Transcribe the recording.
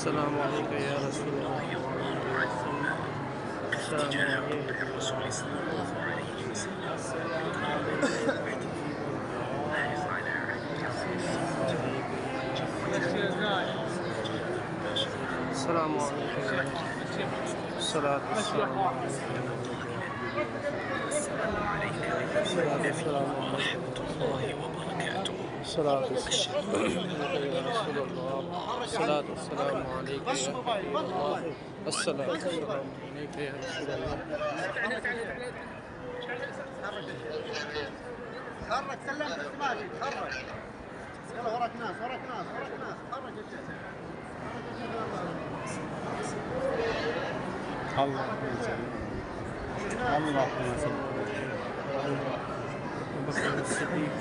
السلام عليك يا رسول الله. السلام عليك يا رسول السلام عليك يا الصلاة والسلام ورحمة الله وبركاته. الصلاة والسلام عليك يا رسول الله. الصلاة والسلام عليك يا حبيب الله. الصلاة والسلام عليك يا رسول الله. تحرك سلمت السماجي تحرك. يلا وراك ناس وراك ناس وراك ناس تحرك يا شيخ. الله الله بكر الصديق.